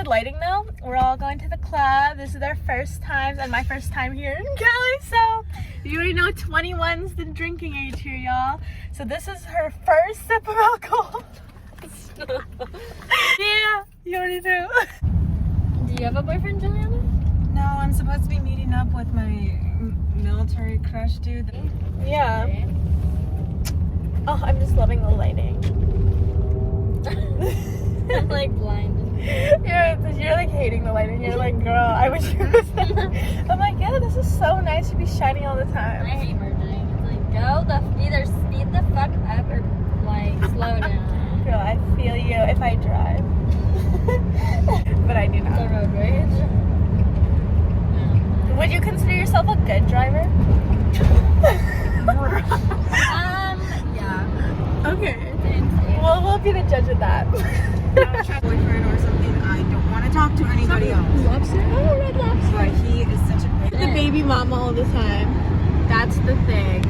lighting though. We're all going to the club. This is our first time and my first time here in Cali. So you already know 21's the drinking age here, y'all. So this is her first sip of alcohol. Yeah, you already do. Do you have a boyfriend, Juliana? No, I'm supposed to be meeting up with my military crush dude. Yeah. Oh, I'm just loving the lighting. I'm like blinded. You're like hating the lighting. You're like, girl, I wish you was there. I'm like, yeah, this is so nice to be shining all the I time. hate merging. It's like, either speed the fuck up or like slow down. Girl, I feel you if I drive. But I do The not. road rage. Would you consider yourself a good driver? Yeah. Okay. Thanks. Well, we'll be the judge of that. Boyfriend or something. I don't want to talk to anybody else. Lobster? Oh, red lobster. But he is such a The baby mama all the time. That's the thing.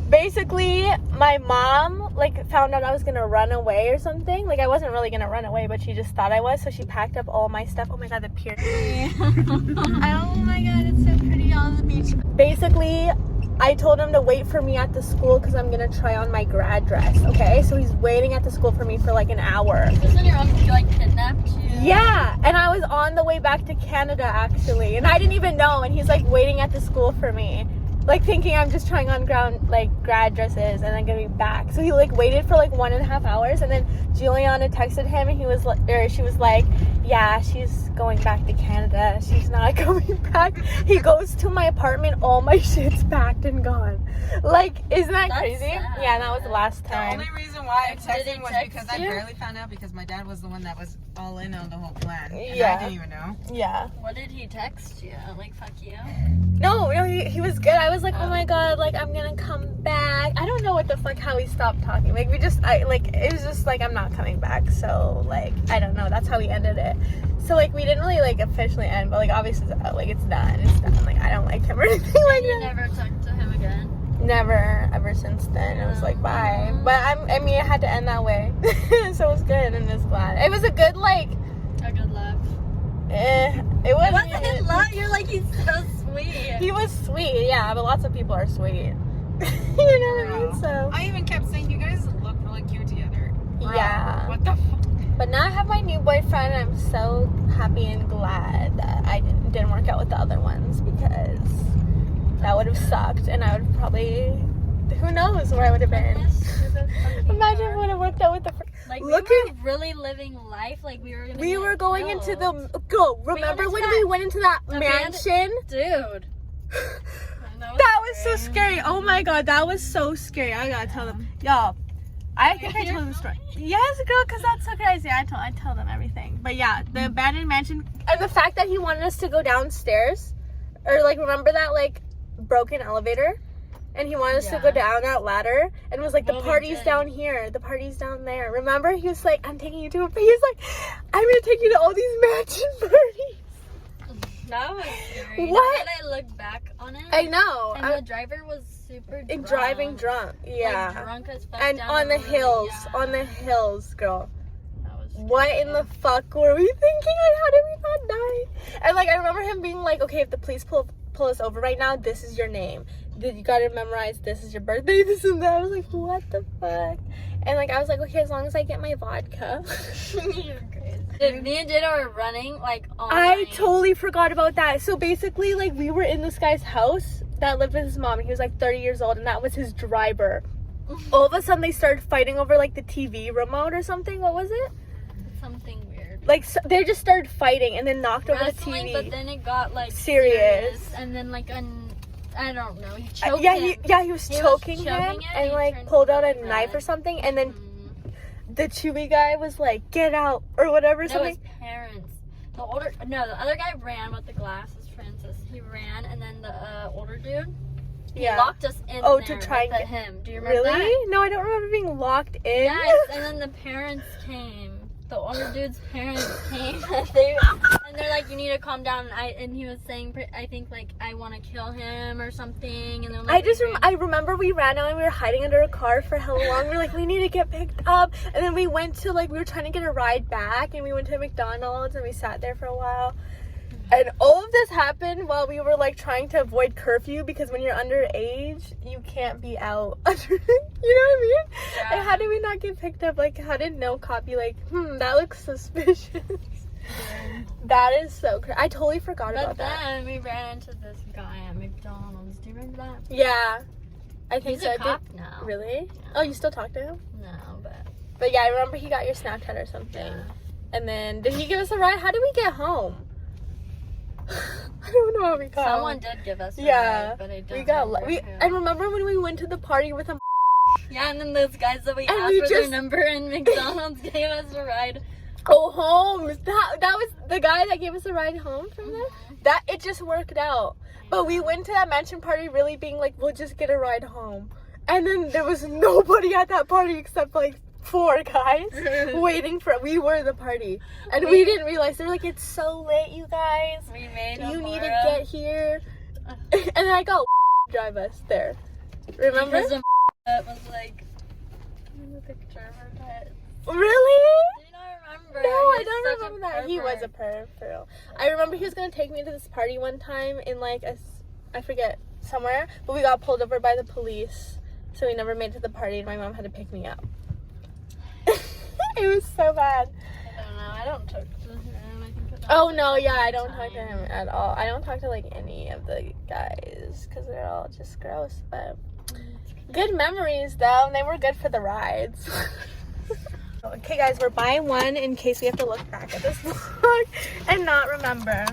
Basically, my mom like found out I was gonna run away or something. Like I wasn't really gonna run away, but she just thought I was. So she packed up all my stuff. Oh my god, the pier. Oh my god, it's so pretty on the beach. Basically, I told him to wait for me at the school because I'm gonna try on my grad dress. Okay, so he's waiting at the school for me for like an hour. Just when your mom like kidnapped you. Yeah, and I was on the way back to Canada actually, and I didn't even know. And he's like waiting at the school for me, like thinking I'm just trying on grad dresses, and I'm gonna be back. So he like waited for like 1.5 hours, and then Juliana texted him, and she was like, yeah, she's going back to Canada. She's not coming back. He goes to my apartment, all my shit's packed and gone. Like, isn't that That's crazy? sad. Yeah, that was the last The time. only reason why I Did texted he him was text because I you? barely found out because my dad was the one that was all in on the whole plan. And Yeah. I didn't even know. Yeah. What did he text you? Like, fuck you? No, he was good. I was like, oh my god, like I'm gonna come back. I don't know what the fuck how he stopped talking. Like it was just like I'm not coming back. So like I don't know. That's how we ended it. So like we didn't really like officially end, but like obviously like it's done. It's done. Like I don't like him or anything like You that. never talked to him again? Never ever since then. It was like bye. But I mean it had to end that way. So it was good and it's glad. It was a good like. A good love. It was. Wasn't love? You're like, he's so sweet. He was sweet, yeah, but lots of people are sweet. You know what I mean? So I even kept saying you guys look really cute together. Bro, yeah. What the fuck? But now I have my new boyfriend. I'm so happy and glad that I didn't work out with the other ones because that would have sucked, and I would probably, who knows where I would have been. Imagine if I would have worked out with the. Like, Look we were really living life. Like, we were gonna We get were going killed. into the go. Remember went when into we that went into that abandoned- mansion? Dude. That was so scary. Oh my god, that was so scary. I gotta tell them, y'all. I think I told them the story. Yes, girl, because that's so crazy. I tell them everything. But yeah, the abandoned mansion and the fact that he wanted us to go downstairs, or like remember that like broken elevator, and he wanted us to go down that ladder, and was like the Well, we party's did. down here, the party's down there. Remember, he was like, I'm taking you to a. He's like, I'm gonna take you to all these mansion parties. That was scary. What? When I look back on it. I know. And the driver was super drunk. Driving drunk, yeah. Like, drunk as fuck. And down on the road, hills, yeah. on the hills, girl. That was What in the fuck were we thinking? Like, how did we not die? And like, I remember him being like, okay, if the police pull us over right now, this is your name. You gotta memorize, this is your birthday, this and that. I was like, what the fuck? And like, I was like, okay, as long as I get my vodka. You're crazy. Dude, me and Jada were running like all I night. totally forgot about that. So basically, like, we were in this guy's house that lived with his mom, and he was like 30 years old, and that was his driver. All of a sudden, they started fighting over like the TV remote or something. What was it? Something weird. Like, so they just started fighting and then knocked over the Wrestling, TV. but then it got like Serious. and then like I don't know. He choked yeah, him. he was He was choking him choking him, and he like turned pulled out a red. knife or something, and then Mhm. the Chewy guy was like, "Get out" or whatever. No, Something. his parents. The other guy ran with the glasses, Francis. He ran, and then the older dude. He Yeah. locked us in Oh, there to try and with get him. Do you remember Really? that? No, I don't remember being locked in. Yes, and then the parents came. the older dude's parents came and they're like, you need to calm down. And he was saying, I think like, I want to kill him or something. And then like, I remember we ran out and we were hiding under a car for hella long. We were like, we need to get picked up. And then we went to like, we were trying to get a ride back and we went to McDonald's and we sat there for a while. And all of this happened while we were like trying to avoid curfew, because when you're underage, you can't be out. You know what I mean? Yeah. And how did we not get picked up? Like, how did no cop be like, that looks suspicious? Yeah. That is so crazy. I totally forgot about But that. then we ran into this guy at McDonald's. Do you remember that? Yeah, I think He's so. a cop now. Really? Yeah. Oh, you still talk to him? No, but But yeah, I remember he got your Snapchat or something. yeah. And then did he give us a ride? How did we get home? I don't know how we got Someone home. did give us a Yeah, ride, but I don't We got remember who. I remember when we went to the party with him. Yeah, and then those guys that we And asked we for their just- number in McDonald's gave us a ride. Go home. That was the guy that gave us a ride home from there. That it just worked out. But we went to that mansion party really being like, we'll just get a ride home. And then there was nobody at that party except like 4 guys waiting for. We were the party, and we didn't realize. They're like, it's so late, you guys. We made You need to Amara. get here. And then I got drive us there. Remember? Because that was like in the picture of her head. Really? Do you not remember? No, I He was don't such remember a that. He was a pervert. perv, for real. I remember he was gonna take me to this party one time in like I forget, somewhere, but we got pulled over by the police, so we never made it to the party, and my mom had to pick me up. It was so bad. I don't know. I don't talk to him. I think that Oh was, no, like, yeah, I one don't talk to time. him at all. I don't talk to like any of the guys because they're all just gross. But good memories though, and they were good for the rides. Okay, guys, we're buying one in case we have to look back at this vlog and not remember.